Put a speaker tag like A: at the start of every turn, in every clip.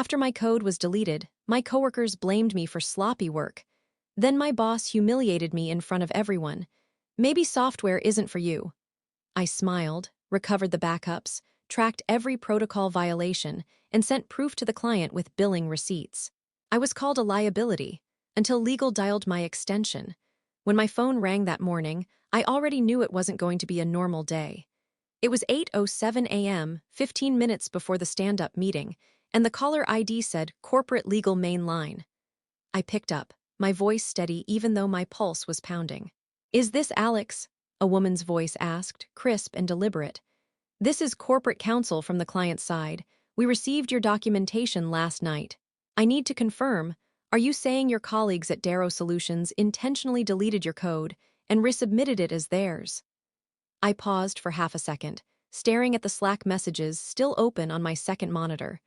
A: After my code was deleted, my coworkers blamed me for sloppy work. Then my boss humiliated me in front of everyone. Maybe software isn't for you. I smiled, recovered the backups, tracked every protocol violation, and sent proof to the client with billing receipts. I was called a liability until legal dialed my extension. When my phone rang that morning, I already knew it wasn't going to be a normal day. It was 8:07 a.m., 15 minutes before the stand-up meeting, and the caller ID said Corporate Legal Main Line. I picked up, my voice steady even though my pulse was pounding. "Is this Alex?" a woman's voice asked, crisp and deliberate. "This is corporate counsel from the client's side. We received your documentation last night. I need to confirm, are you saying your colleagues at Darrow Solutions intentionally deleted your code and resubmitted it as theirs?" I paused for half a second, staring at the Slack messages still open on my second monitor.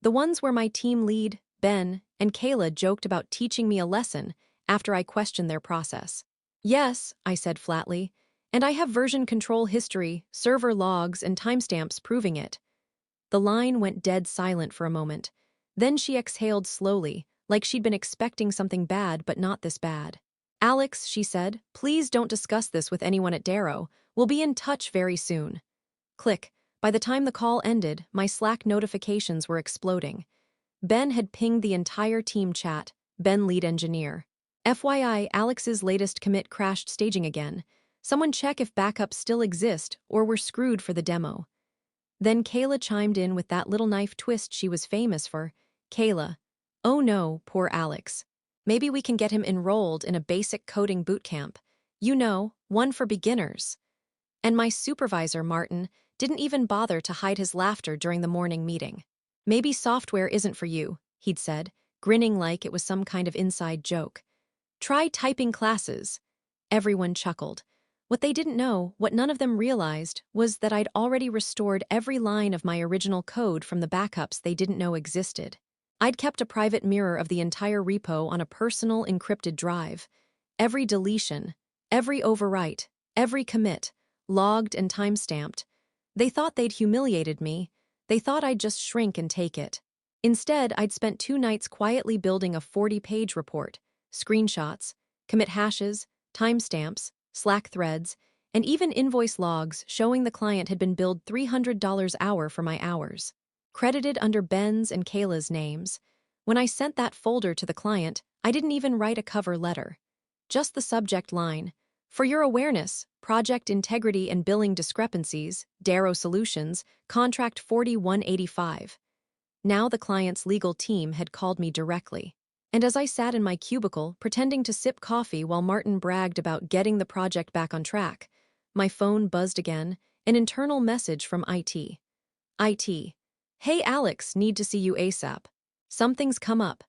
A: The ones where my team lead, Ben, and Kayla joked about teaching me a lesson after I questioned their process. "Yes," I said flatly, "and I have version control history, server logs, and timestamps proving it." The line went dead silent for a moment. Then she exhaled slowly, like she'd been expecting something bad but not this bad. "Alex," she said, "please don't discuss this with anyone at Darrow. We'll be in touch very soon." Click. By the time the call ended, my Slack notifications were exploding. Ben had pinged the entire team chat, Ben lead engineer. "FYI, Alex's latest commit crashed staging again. Someone check if backups still exist or we're screwed for the demo." Then Kayla chimed in with that little knife twist she was famous for. "Kayla, oh no, poor Alex. Maybe we can get him enrolled in a basic coding bootcamp. You know, one for beginners." And my supervisor, Martin, didn't even bother to hide his laughter during the morning meeting. "Maybe software isn't for you," he'd said, grinning like it was some kind of inside joke. "Try typing classes." Everyone chuckled. What they didn't know, what none of them realized, was that I'd already restored every line of my original code from the backups they didn't know existed. I'd kept a private mirror of the entire repo on a personal encrypted drive. Every deletion, every overwrite, every commit, logged and timestamped. They thought they'd humiliated me. They thought I'd just shrink and take it. Instead, I'd spent 2 nights quietly building a 40-page report, screenshots, commit hashes, timestamps, Slack threads, and even invoice logs showing the client had been billed $300 hour for my hours, credited under Ben's and Kayla's names. When I sent that folder to the client, I didn't even write a cover letter. Just the subject line: "For your awareness, project integrity and billing discrepancies, Darrow Solutions, contract 4185. Now the client's legal team had called me directly. And as I sat in my cubicle, pretending to sip coffee while Martin bragged about getting the project back on track, my phone buzzed again, an internal message from IT. "IT. Hey Alex, need to see you ASAP. Something's come up."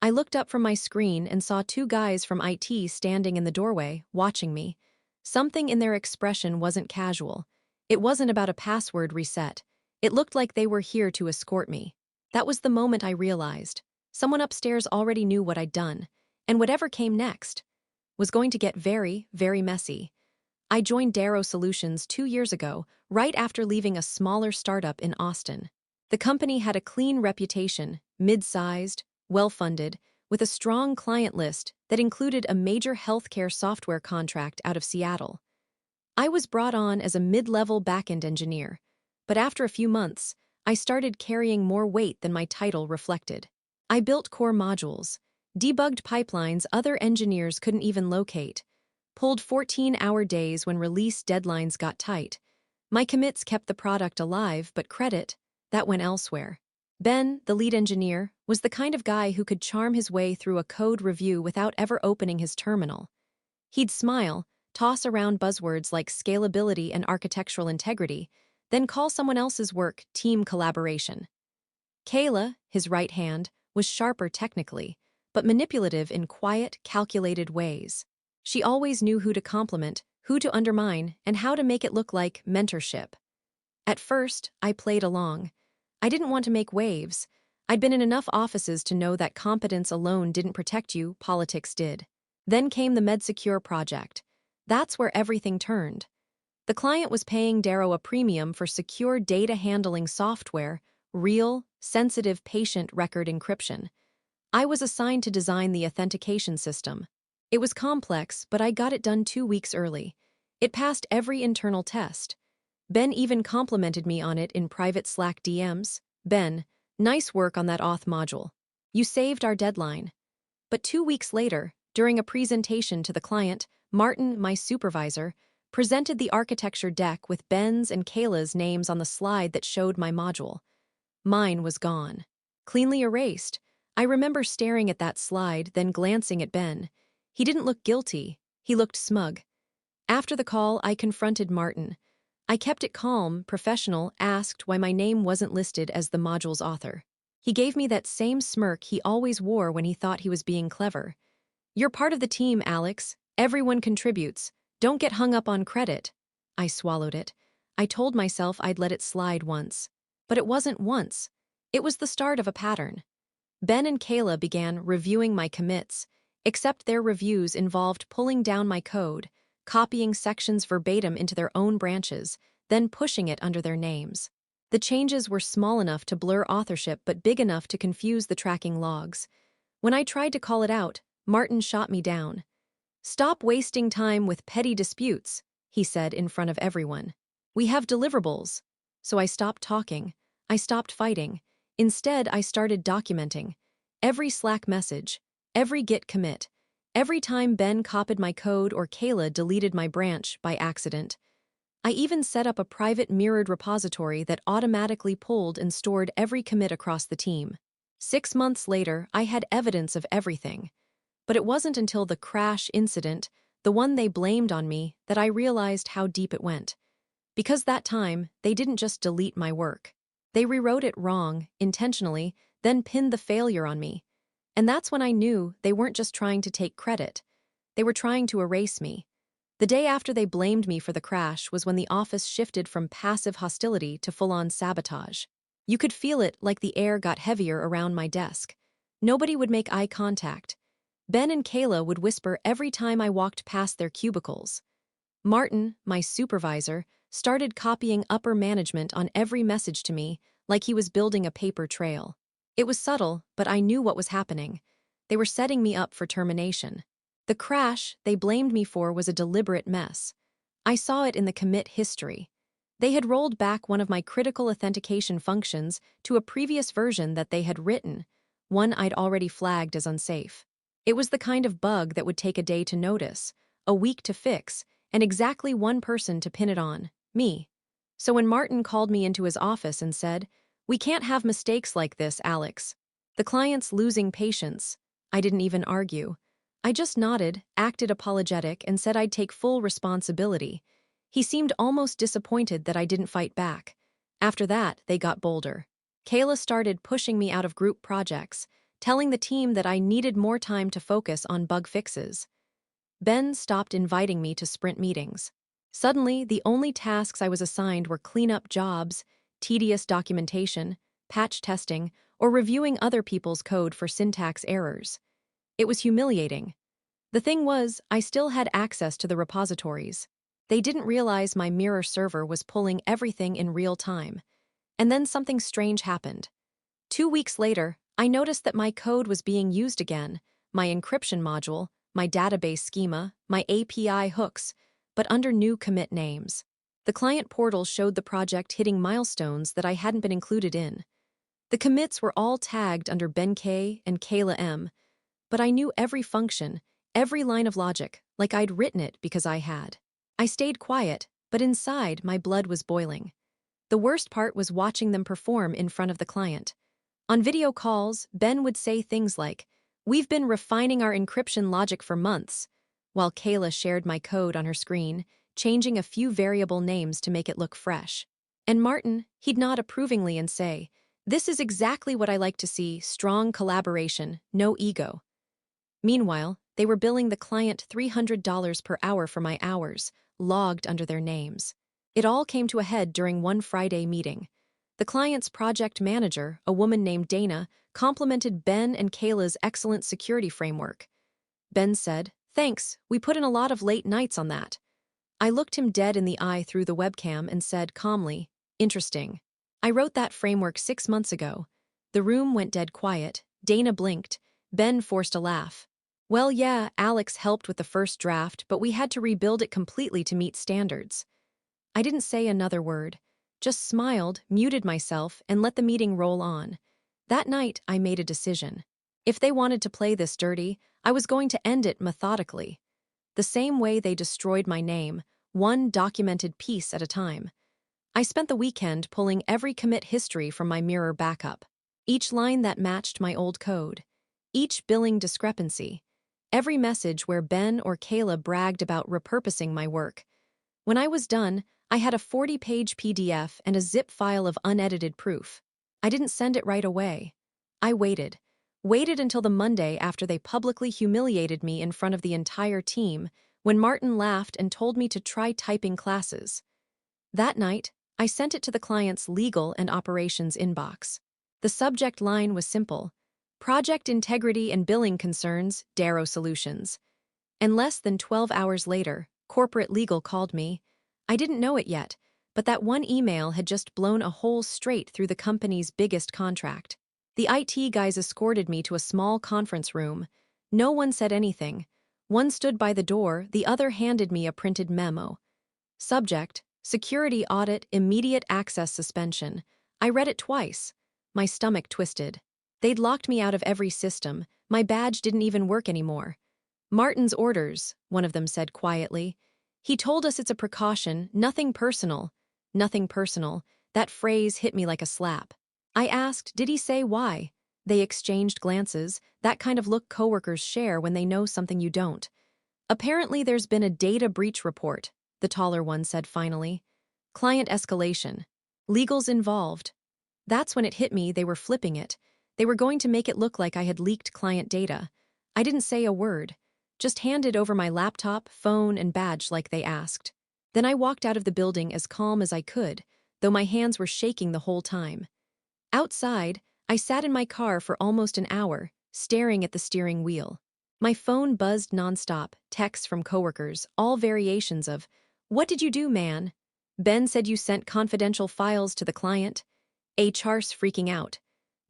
A: I looked up from my screen and saw 2 guys from IT standing in the doorway, watching me. Something in their expression wasn't casual. It wasn't about a password reset. It looked like they were here to escort me. That was the moment I realized. Someone upstairs already knew what I'd done, and whatever came next was going to get very, very messy. I joined Darrow Solutions 2 years ago, right after leaving a smaller startup in Austin. The company had a clean reputation, mid-sized, well-funded, with a strong client list that included a major healthcare software contract out of Seattle. I was brought on as a mid-level backend engineer, but after a few months, I started carrying more weight than my title reflected. I built core modules, debugged pipelines other engineers couldn't even locate, pulled 14-hour days when release deadlines got tight. My commits kept the product alive, but credit, that went elsewhere. Ben, the lead engineer, was the kind of guy who could charm his way through a code review without ever opening his terminal. He'd smile, toss around buzzwords like scalability and architectural integrity, then call someone else's work team collaboration. Kayla, his right hand, was sharper technically, but manipulative in quiet, calculated ways. She always knew who to compliment, who to undermine, and how to make it look like mentorship. At first, I played along. I didn't want to make waves. I'd been in enough offices to know that competence alone didn't protect you, politics did. Then came the MedSecure project. That's where everything turned. The client was paying Darrow a premium for secure data handling software real, sensitive patient record encryption. I was assigned to design the authentication system. It was complex, but I got it done 2 weeks early. It passed every internal test. Ben even complimented me on it in private Slack DMs. Ben, nice work on that auth module. You saved our deadline. But 2 weeks later, during a presentation to the client, Martin, my supervisor, presented the architecture deck with Ben's and Kayla's names on the slide that showed my module. Mine was gone. Cleanly erased. I remember staring at that slide, then glancing at Ben. He didn't look guilty. He looked smug. After the call, I confronted Martin. I kept it calm, professional, asked why my name wasn't listed as the module's author. He gave me that same smirk he always wore when he thought he was being clever. You're part of the team, Alex. Everyone contributes. Don't get hung up on credit. I swallowed it. I told myself I'd let it slide once. But it wasn't once. It was the start of a pattern. Ben and Kayla began reviewing my commits, except their reviews involved pulling down my code, copying sections verbatim into their own branches, then pushing it under their names. The changes were small enough to blur authorship but big enough to confuse the tracking logs. When I tried to call it out, Martin shot me down. "Stop wasting time with petty disputes," he said in front of everyone. "We have deliverables." So I stopped talking. I stopped fighting. Instead, I started documenting. Every Slack message, every Git commit, every time Ben copied my code or Kayla deleted my branch by accident. I even set up a private mirrored repository that automatically pulled and stored every commit across the team. 6 months later, I had evidence of everything. But it wasn't until the crash incident, the one they blamed on me, that I realized how deep it went. Because that time, they didn't just delete my work. They rewrote it wrong, intentionally, then pinned the failure on me. And that's when I knew they weren't just trying to take credit. They were trying to erase me. The day after they blamed me for the crash was when the office shifted from passive hostility to full-on sabotage. You could feel it like the air got heavier around my desk. Nobody would make eye contact. Ben and Kayla would whisper every time I walked past their cubicles. Martin, my supervisor, started copying upper management on every message to me, like he was building a paper trail. It was subtle, but I knew what was happening. They were setting me up for termination. The crash they blamed me for was a deliberate mess. I saw it in the commit history. They had rolled back one of my critical authentication functions to a previous version that they had written, one I'd already flagged as unsafe. It was the kind of bug that would take a day to notice, a week to fix, and exactly one person to pin it on, me. So when Martin called me into his office and said, "We can't have mistakes like this, Alex. The client's losing patience," I didn't even argue. I just nodded, acted apologetic, and said I'd take full responsibility. He seemed almost disappointed that I didn't fight back. After that, they got bolder. Kayla started pushing me out of group projects, telling the team that I needed more time to focus on bug fixes. Ben stopped inviting me to sprint meetings. Suddenly, the only tasks I was assigned were cleanup jobs, tedious documentation, patch testing, or reviewing other people's code for syntax errors. It was humiliating. The thing was, I still had access to the repositories. They didn't realize my mirror server was pulling everything in real time. And then something strange happened. 2 weeks later, I noticed that my code was being used again, my encryption module, my database schema, my API hooks, but under new commit names. The client portal showed the project hitting milestones that I hadn't been included in. The commits were all tagged under Ben K and Kayla M, but I knew every function, every line of logic, like I'd written it because I had. I stayed quiet, but inside my blood was boiling. The worst part was watching them perform in front of the client. On video calls, Ben would say things like, "We've been refining our encryption logic for months," while Kayla shared my code on her screen, changing a few variable names to make it look fresh. And Martin, he'd nod approvingly and say, "This is exactly what I like to see, strong collaboration, no ego." Meanwhile, they were billing the client $300 per hour for my hours, logged under their names. It all came to a head during one Friday meeting. The client's project manager, a woman named Dana, complimented Ben and Kayla's excellent security framework. Ben said, "Thanks, we put in a lot of late nights on that." I looked him dead in the eye through the webcam and said calmly, "Interesting." I wrote that framework 6 months ago. The room went dead quiet. Dana blinked. Ben forced a laugh. Well, yeah, Alex helped with the first draft, but we had to rebuild it completely to meet standards. I didn't say another word, just smiled, muted myself, and let the meeting roll on. That night, I made a decision. If they wanted to play this dirty, I was going to end it methodically. The same way they destroyed my name, one documented piece at a time. I spent the weekend pulling every commit history from my mirror backup. Each line that matched my old code. Each billing discrepancy. Every message where Ben or Kayla bragged about repurposing my work. When I was done, I had a 40-page PDF and a zip file of unedited proof. I didn't send it right away. I waited. Waited until the Monday after they publicly humiliated me in front of the entire team, when Martin laughed and told me to try typing classes. That night, I sent it to the client's legal and operations inbox. The subject line was simple: Project Integrity and Billing Concerns, Darrow Solutions. And less than 12 hours later, corporate legal called me. I didn't know it yet, but that one email had just blown a hole straight through the company's biggest contract. The IT guys escorted me to a small conference room. No one said anything. One stood by the door, the other handed me a printed memo. Subject: Security Audit, Immediate Access Suspension. I read it twice. My stomach twisted. They'd locked me out of every system. My badge didn't even work anymore. Martin's orders, one of them said quietly. He told us it's a precaution, nothing personal. Nothing personal. That phrase hit me like a slap. I asked, did he say why? They exchanged glances, that kind of look coworkers share when they know something you don't. Apparently there's been a data breach report, the taller one said finally. Client escalation. Legal's involved. That's when it hit me they were flipping it. They were going to make it look like I had leaked client data. I didn't say a word. Just handed over my laptop, phone, and badge like they asked. Then I walked out of the building as calm as I could, though my hands were shaking the whole time. Outside, I sat in my car for almost an hour, staring at the steering wheel. My phone buzzed nonstop, texts from coworkers, all variations of, "What did you do, man? Ben said you sent confidential files to the client." HR's freaking out.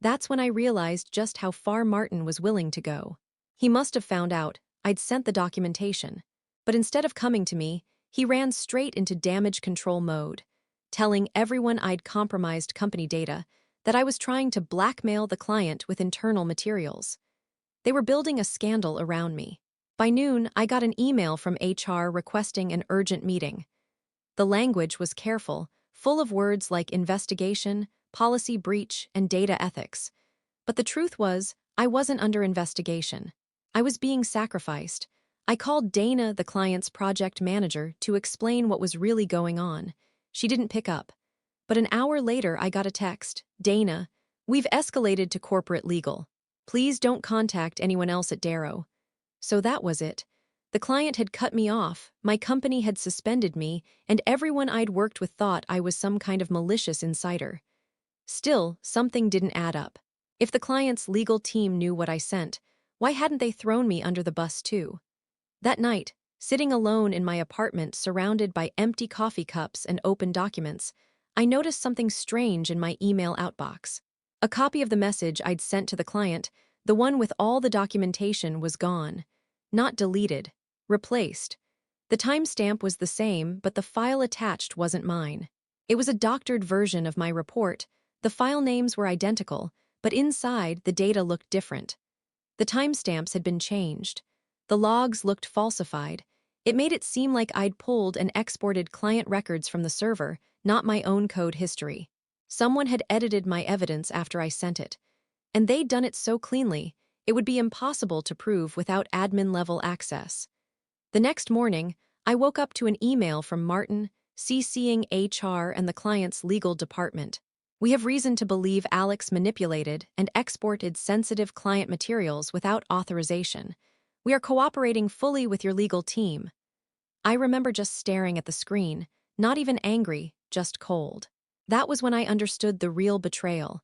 A: That's when I realized just how far Martin was willing to go. He must have found out I'd sent the documentation. But instead of coming to me, he ran straight into damage control mode, telling everyone I'd compromised company data, that I was trying to blackmail the client with internal materials. They were building a scandal around me. By noon, I got an email from HR requesting an urgent meeting. The language was careful, full of words like investigation, policy breach, and data ethics. But the truth was, I wasn't under investigation. I was being sacrificed. I called Dana, the client's project manager, to explain what was really going on. She didn't pick up. But an hour later, I got a text. Dana, we've escalated to corporate legal. Please don't contact anyone else at Darrow. So that was it. The client had cut me off, my company had suspended me, and everyone I'd worked with thought I was some kind of malicious insider. Still, something didn't add up. If the client's legal team knew what I sent, why hadn't they thrown me under the bus too? That night, sitting alone in my apartment surrounded by empty coffee cups and open documents, I noticed something strange in my email outbox. A copy of the message I'd sent to the client, the one with all the documentation, was gone. Not deleted. Replaced. The timestamp was the same, but the file attached wasn't mine. It was a doctored version of my report. The file names were identical, but inside, the data looked different. The timestamps had been changed. The logs looked falsified. It made it seem like I'd pulled and exported client records from the server, not my own code history. Someone had edited my evidence after I sent it. And they'd done it so cleanly, it would be impossible to prove without admin-level access. The next morning, I woke up to an email from Martin, CCing HR and the client's legal department. We have reason to believe Alex manipulated and exported sensitive client materials without authorization. We are cooperating fully with your legal team. I remember just staring at the screen, not even angry, just cold. That was when I understood the real betrayal.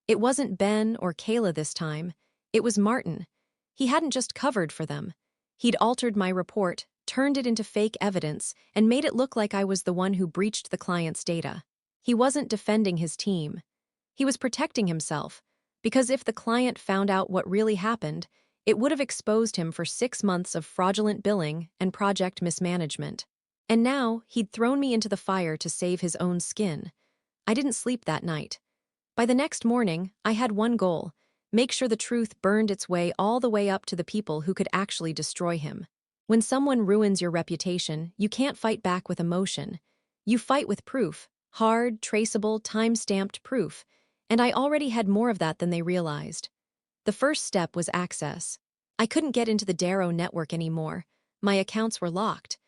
A: It wasn't Ben or Kayla this time. It was Martin. He hadn't just covered for them. He'd altered my report, turned it into fake evidence, and made it look like I was the one who breached the client's data. He wasn't defending his team. He was protecting himself, because if the client found out what really happened, it would have exposed him for 6 months of fraudulent billing and project mismanagement. And now, he'd thrown me into the fire to save his own skin. I didn't sleep that night. By the next morning, I had one goal: make sure the truth burned its way all the way up to the people who could actually destroy him. When someone ruins your reputation, you can't fight back with emotion. You fight with proof, hard, traceable, time-stamped proof, and I already had more of that than they realized. The first step was access. I couldn't get into the Darrow network anymore. My accounts were locked.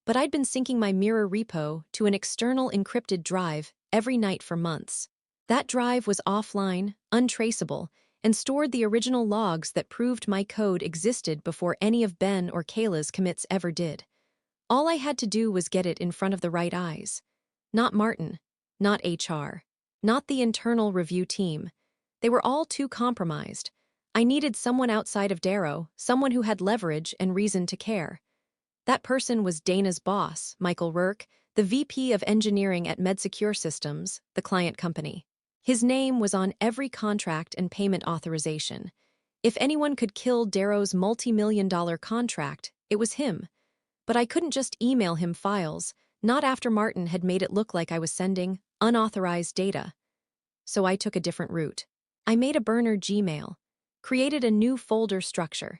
A: But I'd been syncing my Mirror repo to an external encrypted drive every night for months. That drive was offline, untraceable, and stored the original logs that proved my code existed before any of Ben or Kayla's commits ever did. All I had to do was get it in front of the right eyes. Not Martin, not HR, not the internal review team. They were all too compromised. I needed someone outside of Darrow, someone who had leverage and reason to care. That person was Dana's boss, Michael Rourke, the VP of Engineering at MedSecure Systems, the client company. His name was on every contract and payment authorization. If anyone could kill Darrow's multi-million-dollar contract, it was him. But I couldn't just email him files, not after Martin had made it look like I was sending unauthorized data. So I took a different route. I made a burner Gmail, created a new folder structure,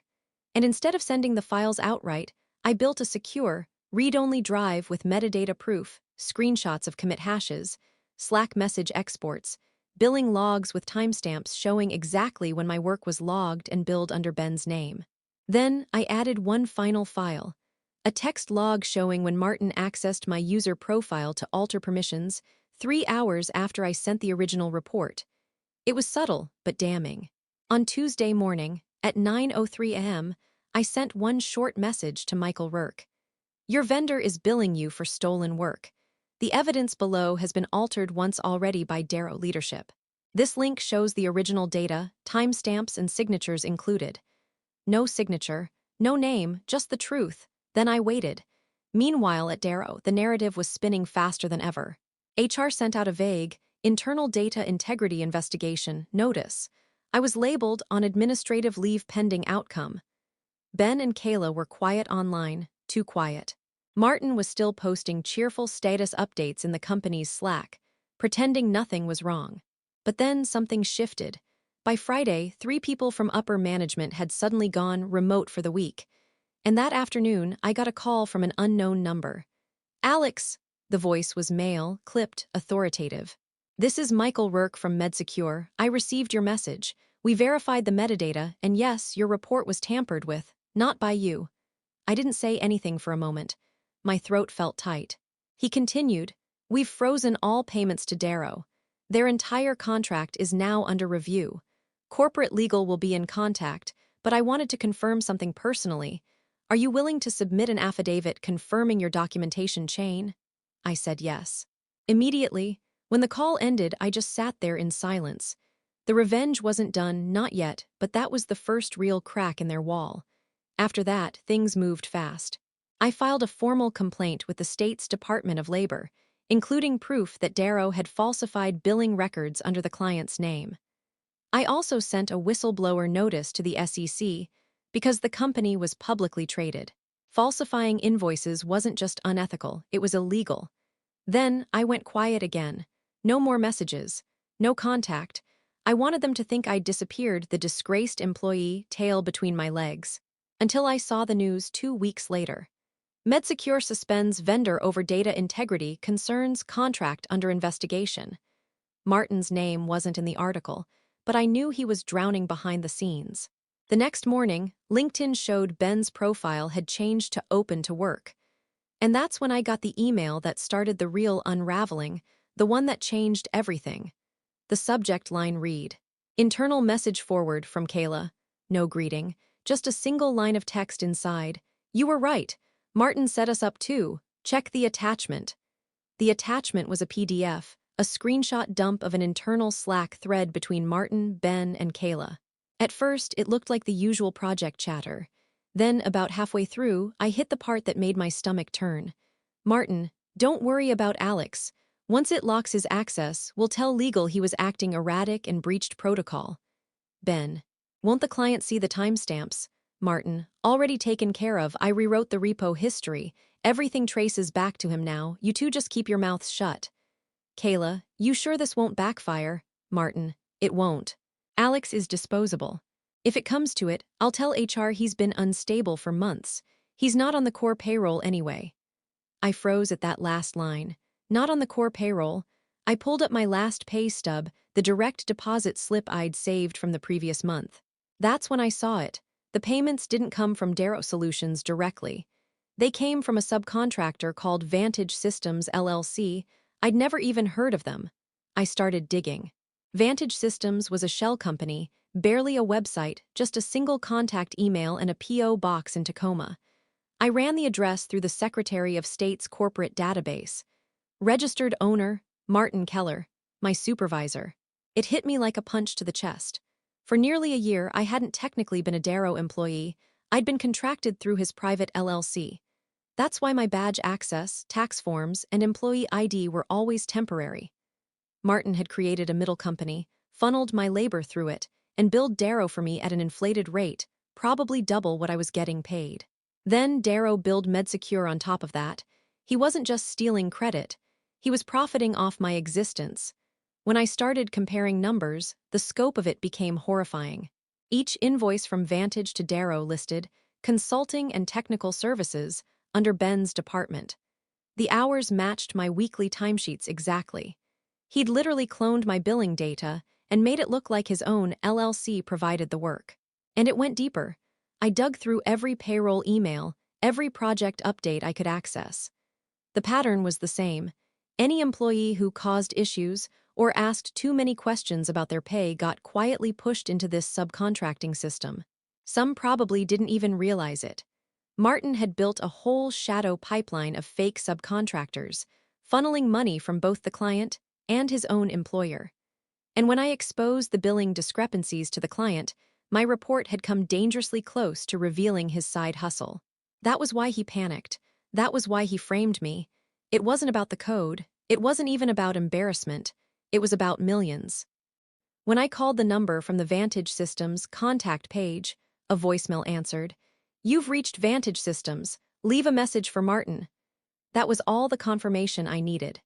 A: and instead of sending the files outright, I built a secure, read-only drive with metadata proof, screenshots of commit hashes, Slack message exports, billing logs with timestamps showing exactly when my work was logged and billed under Ben's name. Then I added one final file, a text log showing when Martin accessed my user profile to alter permissions 3 hours after I sent the original report. It was subtle, but damning. On Tuesday morning, at 9:03 a.m., I sent one short message to Michael Rourke. Your vendor is billing you for stolen work. The evidence below has been altered once already by Darrow leadership. This link shows the original data, timestamps, and signatures included. No signature, no name, just the truth. Then I waited. Meanwhile, at Darrow, the narrative was spinning faster than ever. HR sent out a vague, internal data integrity investigation notice. I was labeled on administrative leave pending outcome. Ben and Kayla were quiet online, too quiet. Martin was still posting cheerful status updates in the company's Slack, pretending nothing was wrong. But then something shifted. By Friday, 3 people from upper management had suddenly gone remote for the week. And that afternoon, I got a call from an unknown number. Alex, the voice was male, clipped, authoritative. This is Michael Rourke from MedSecure. I received your message. We verified the metadata, and yes, your report was tampered with, not by you. I didn't say anything for a moment. My throat felt tight. He continued, we've frozen all payments to Darrow. Their entire contract is now under review. Corporate legal will be in contact, but I wanted to confirm something personally. Are you willing to submit an affidavit confirming your documentation chain? I said yes. Immediately, when the call ended, I just sat there in silence. The revenge wasn't done, not yet, but that was the first real crack in their wall. After that, things moved fast. I filed a formal complaint with the state's Department of Labor, including proof that Darrow had falsified billing records under the client's name. I also sent a whistleblower notice to the SEC because the company was publicly traded. Falsifying invoices wasn't just unethical, it was illegal. Then I went quiet again. No more messages. No contact. I wanted them to think I'd disappeared, the disgraced employee, tail between my legs. Until I saw the news 2 weeks later. MedSecure suspends vendor over data integrity concerns contract under investigation. Martin's name wasn't in the article, but I knew he was drowning behind the scenes. The next morning, LinkedIn showed Ben's profile had changed to open to work. And that's when I got the email that started the real unraveling, the one that changed everything. The subject line read, internal message forward from Kayla. No greeting, just a single line of text inside. You were right. Martin set us up too. Check the attachment. The attachment was a PDF, a screenshot dump of an internal Slack thread between Martin, Ben, and Kayla. At first, it looked like the usual project chatter. Then, about halfway through, I hit the part that made my stomach turn. Martin, don't worry about Alex. Once it locks his access, we'll tell legal he was acting erratic and breached protocol. Ben. Won't the client see the timestamps? Martin. Already taken care of. I rewrote the repo history. Everything traces back to him now. You two just keep your mouths shut. Kayla. You sure this won't backfire? Martin. It won't. Alex is disposable. If it comes to it, I'll tell HR he's been unstable for months. He's not on the core payroll anyway. I froze at that last line. Not on the core payroll. I pulled up my last pay stub, the direct deposit slip I'd saved from the previous month. That's when I saw it. The payments didn't come from Darrow Solutions directly. They came from a subcontractor called Vantage Systems LLC. I'd never even heard of them. I started digging. Vantage Systems was a shell company, barely a website, just a single contact email and a P.O. box in Tacoma. I ran the address through the Secretary of State's corporate database. Registered owner, Martin Keller, my supervisor. It hit me like a punch to the chest. For nearly a year, I hadn't technically been a Darrow employee. I'd been contracted through his private LLC. That's why my badge access, tax forms, and employee ID were always temporary. Martin had created a middle company, funneled my labor through it, and billed Darrow for me at an inflated rate, probably double what I was getting paid. Then Darrow billed MedSecure on top of that. He wasn't just stealing credit. He was profiting off my existence. When I started comparing numbers, the scope of it became horrifying. Each invoice from Vantage to Darrow listed consulting and technical services under Ben's department. The hours matched my weekly timesheets exactly. He'd literally cloned my billing data and made it look like his own LLC provided the work. And it went deeper. I dug through every payroll email, every project update I could access. The pattern was the same. Any employee who caused issues or asked too many questions about their pay got quietly pushed into this subcontracting system. Some probably didn't even realize it. Martin had built a whole shadow pipeline of fake subcontractors, funneling money from both the client and his own employer. And when I exposed the billing discrepancies to the client, my report had come dangerously close to revealing his side hustle. That was why he panicked. That was why he framed me. It wasn't about the code. It wasn't even about embarrassment. It was about millions. When I called the number from the Vantage Systems contact page, a voicemail answered, "You've reached Vantage Systems. Leave a message for Martin." That was all the confirmation I needed.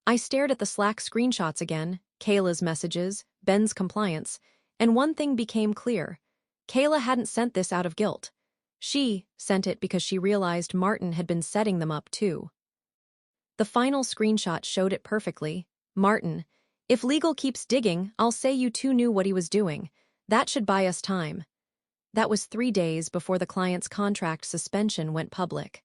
A: I stared at the Slack screenshots again, Kayla's messages, Ben's compliance, and one thing became clear. Kayla hadn't sent this out of guilt. She sent it because she realized Martin had been setting them up too. The final screenshot showed it perfectly. Martin, if legal keeps digging, I'll say you two knew what he was doing. That should buy us time. That was 3 days before the client's contract suspension went public.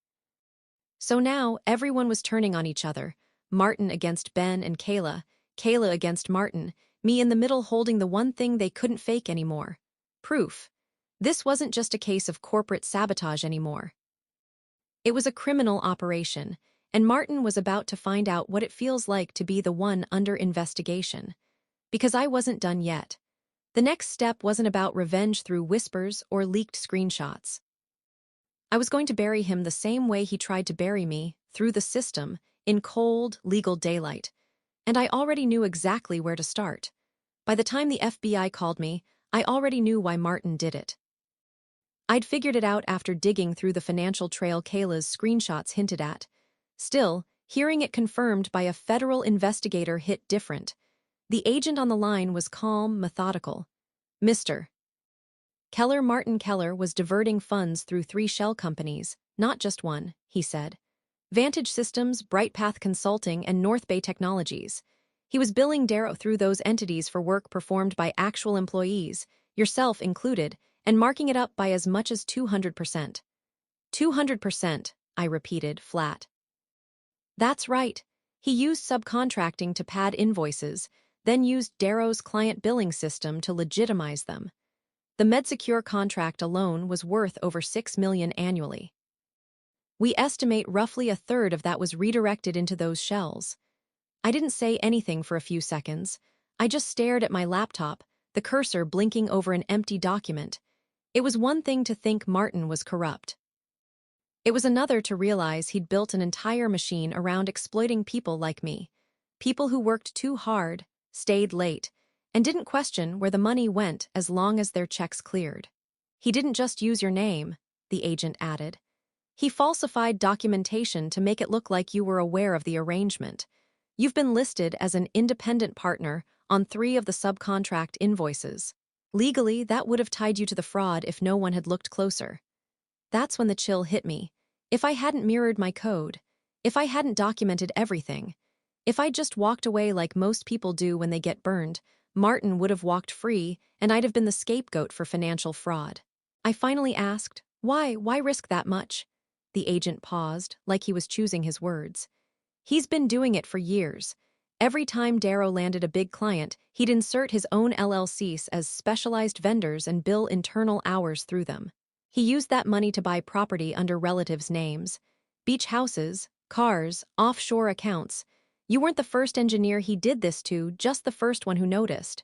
A: So now, everyone was turning on each other. Martin against Ben and Kayla, Kayla against Martin, me in the middle holding the one thing they couldn't fake anymore. Proof. This wasn't just a case of corporate sabotage anymore. It was a criminal operation, and Martin was about to find out what it feels like to be the one under investigation. Because I wasn't done yet. The next step wasn't about revenge through whispers or leaked screenshots. I was going to bury him the same way he tried to bury me, through the system, in cold, legal daylight. And I already knew exactly where to start. By the time the FBI called me, I already knew why Martin did it. I'd figured it out after digging through the financial trail Kayla's screenshots hinted at. Still, hearing it confirmed by a federal investigator hit different. The agent on the line was calm, methodical. Mr. Keller Martin Keller was diverting funds through 3 shell companies, not just one, he said. Vantage Systems, BrightPath Consulting, and North Bay Technologies. He was billing Darrow through those entities for work performed by actual employees, yourself included, and marking it up by as much as 200%. 200%, I repeated, flat. That's right. He used subcontracting to pad invoices, then used Darrow's client billing system to legitimize them. The MedSecure contract alone was worth over $6 million annually. We estimate roughly a third of that was redirected into those shells. I didn't say anything for a few seconds. I just stared at my laptop, the cursor blinking over an empty document. It was one thing to think Martin was corrupt. It was another to realize he'd built an entire machine around exploiting people like me. People who worked too hard, stayed late, and didn't question where the money went as long as their checks cleared. He didn't just use your name, the agent added. He falsified documentation to make it look like you were aware of the arrangement. You've been listed as an independent partner on 3 of the subcontract invoices. Legally, that would have tied you to the fraud if no one had looked closer. That's when the chill hit me. If I hadn't mirrored my code, if I hadn't documented everything, if I'd just walked away like most people do when they get burned, Martin would have walked free and I'd have been the scapegoat for financial fraud. I finally asked, why risk that much? The agent paused, like he was choosing his words. He's been doing it for years. Every time Darrow landed a big client, he'd insert his own LLCs as specialized vendors and bill internal hours through them. He used that money to buy property under relatives' names. Beach houses, cars, offshore accounts. You weren't the first engineer he did this to, just the first one who noticed.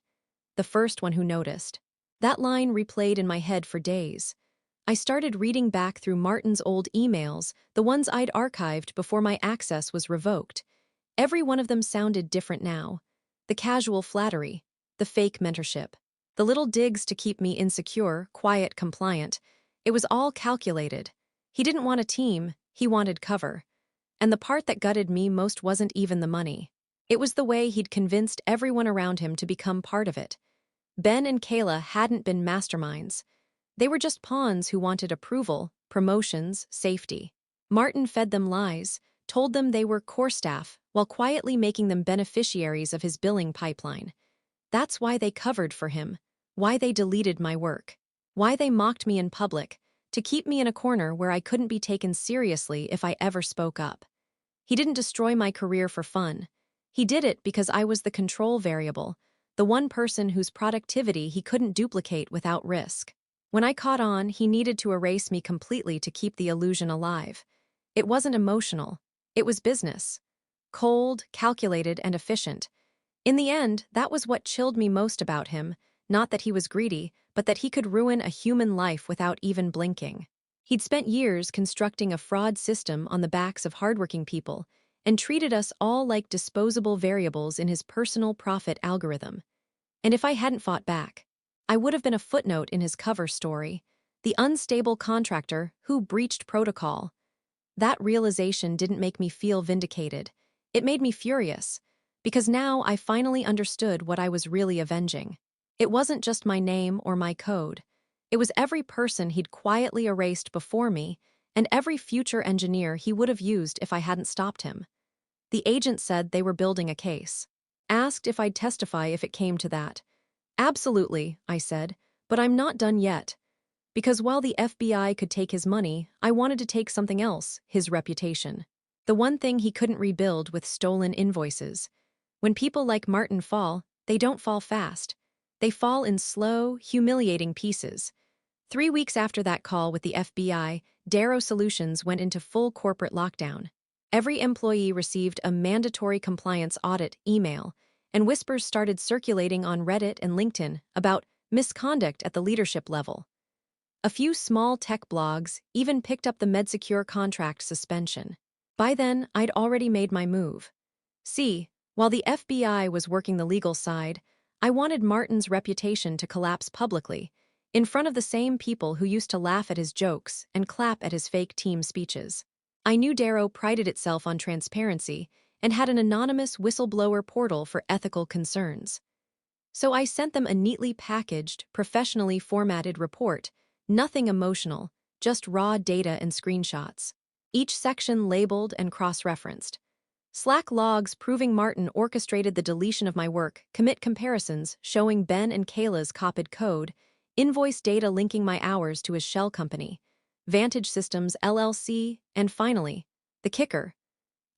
A: The first one who noticed. That line replayed in my head for days. I started reading back through Martin's old emails, the ones I'd archived before my access was revoked. Every one of them sounded different now. The casual flattery, the fake mentorship, the little digs to keep me insecure, quiet, compliant. It was all calculated. He didn't want a team, he wanted cover. And the part that gutted me most wasn't even the money. It was the way he'd convinced everyone around him to become part of it. Ben and Kayla hadn't been masterminds. They were just pawns who wanted approval, promotions, safety. Martin fed them lies, told them they were core staff, while quietly making them beneficiaries of his billing pipeline. That's why they covered for him, why they deleted my work, why they mocked me in public, to keep me in a corner where I couldn't be taken seriously if I ever spoke up. He didn't destroy my career for fun. He did it because I was the control variable, the one person whose productivity he couldn't duplicate without risk. When I caught on, he needed to erase me completely to keep the illusion alive. It wasn't emotional. It was business. Cold, calculated, and efficient. In the end, that was what chilled me most about him, not that he was greedy, but that he could ruin a human life without even blinking. He'd spent years constructing a fraud system on the backs of hardworking people and treated us all like disposable variables in his personal profit algorithm. And if I hadn't fought back, I would have been a footnote in his cover story, the unstable contractor who breached protocol. That realization didn't make me feel vindicated. It made me furious, because now I finally understood what I was really avenging. It wasn't just my name or my code. It was every person he'd quietly erased before me and every future engineer he would have used if I hadn't stopped him. The agent said they were building a case. Asked if I'd testify if it came to that. Absolutely, I said, but I'm not done yet. Because while the FBI could take his money, I wanted to take something else, his reputation. The one thing he couldn't rebuild with stolen invoices. When people like Martin fall, they don't fall fast. They fall in slow, humiliating pieces. 3 weeks after that call with the FBI, Darrow Solutions went into full corporate lockdown. Every employee received a mandatory compliance audit email, and whispers started circulating on Reddit and LinkedIn about misconduct at the leadership level. A few small tech blogs even picked up the MedSecure contract suspension. By then, I'd already made my move. See, while the FBI was working the legal side, I wanted Martin's reputation to collapse publicly, in front of the same people who used to laugh at his jokes and clap at his fake team speeches. I knew Darrow prided itself on transparency and had an anonymous whistleblower portal for ethical concerns. So I sent them a neatly packaged, professionally formatted report, nothing emotional, just raw data and screenshots. Each section labeled and cross-referenced. Slack logs proving Martin orchestrated the deletion of my work, commit comparisons showing Ben and Kayla's copied code, invoice data linking my hours to his shell company, Vantage Systems LLC, and finally, the kicker,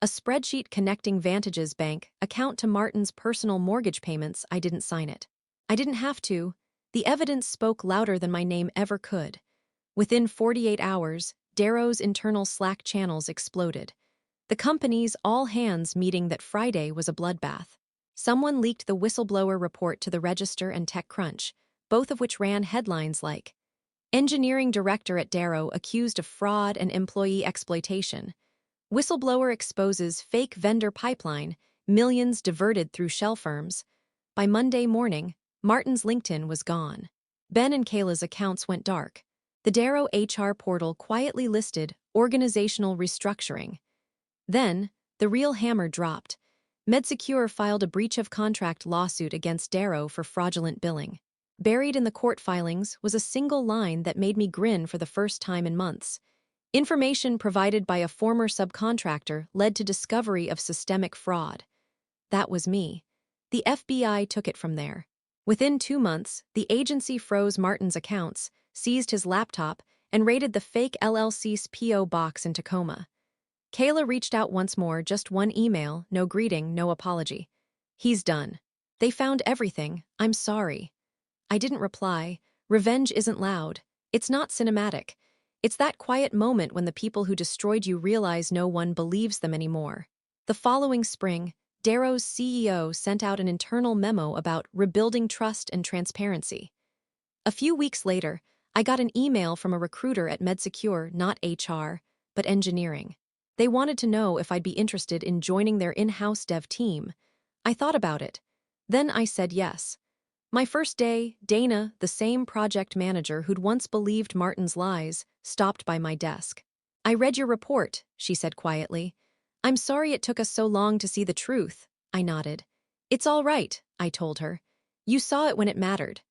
A: a spreadsheet connecting Vantage's bank account to Martin's personal mortgage payments. I didn't sign it. I didn't have to. The evidence spoke louder than my name ever could. Within 48 hours, Darrow's internal Slack channels exploded. The company's all-hands meeting that Friday was a bloodbath. Someone leaked the whistleblower report to the Register and TechCrunch, both of which ran headlines like, Engineering director at Darrow accused of fraud and employee exploitation. Whistleblower exposes fake vendor pipeline, millions diverted through shell firms. By Monday morning, Martin's LinkedIn was gone. Ben and Kayla's accounts went dark. The Darrow HR portal quietly listed organizational restructuring. Then, the real hammer dropped. MedSecure filed a breach of contract lawsuit against Darrow for fraudulent billing. Buried in the court filings was a single line that made me grin for the first time in months. Information provided by a former subcontractor led to discovery of systemic fraud. That was me. The FBI took it from there. Within 2 months, the agency froze Martin's accounts, seized his laptop, and raided the fake LLC's P.O. box in Tacoma. Kayla reached out once more, just one email, no greeting, no apology. He's done. They found everything. I'm sorry. I didn't reply. Revenge isn't loud. It's not cinematic. It's that quiet moment when the people who destroyed you realize no one believes them anymore. The following spring, Darrow's CEO sent out an internal memo about rebuilding trust and transparency. A few weeks later, I got an email from a recruiter at MedSecure, not HR, but engineering. They wanted to know if I'd be interested in joining their in-house dev team. I thought about it. Then I said yes. My first day, Dana, the same project manager who'd once believed Martin's lies, stopped by my desk. "I read your report," she said quietly. "I'm sorry it took us so long to see the truth," I nodded. "It's all right," I told her. "You saw it when it mattered."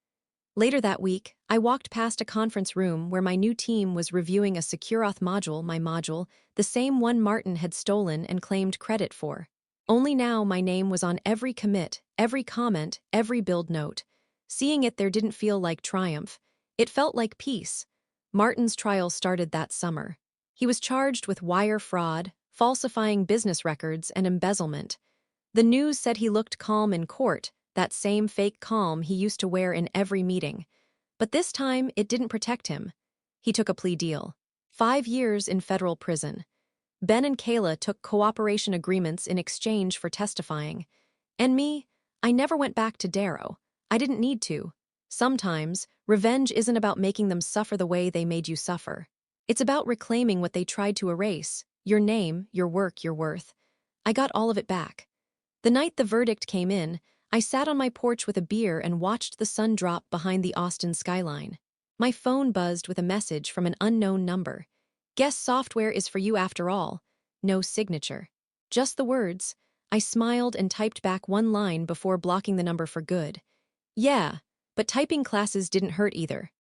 A: Later that week, I walked past a conference room where my new team was reviewing a SecureAuth module, my module, the same one Martin had stolen and claimed credit for. Only now my name was on every commit, every comment, every build note. Seeing it there didn't feel like triumph. It felt like peace. Martin's trial started that summer. He was charged with wire fraud, falsifying business records, and embezzlement. The news said he looked calm in court, that same fake calm he used to wear in every meeting. But this time, it didn't protect him. He took a plea deal. 5 years in federal prison. Ben and Kayla took cooperation agreements in exchange for testifying. And me, I never went back to Darrow. I didn't need to. Sometimes, revenge isn't about making them suffer the way they made you suffer. It's about reclaiming what they tried to erase, your name, your work, your worth. I got all of it back. The night the verdict came in, I sat on my porch with a beer and watched the sun drop behind the Austin skyline. My phone buzzed with a message from an unknown number. "Guess software is for you after all." No signature. Just the words. I smiled and typed back one line before blocking the number for good. Yeah, but typing classes didn't hurt either.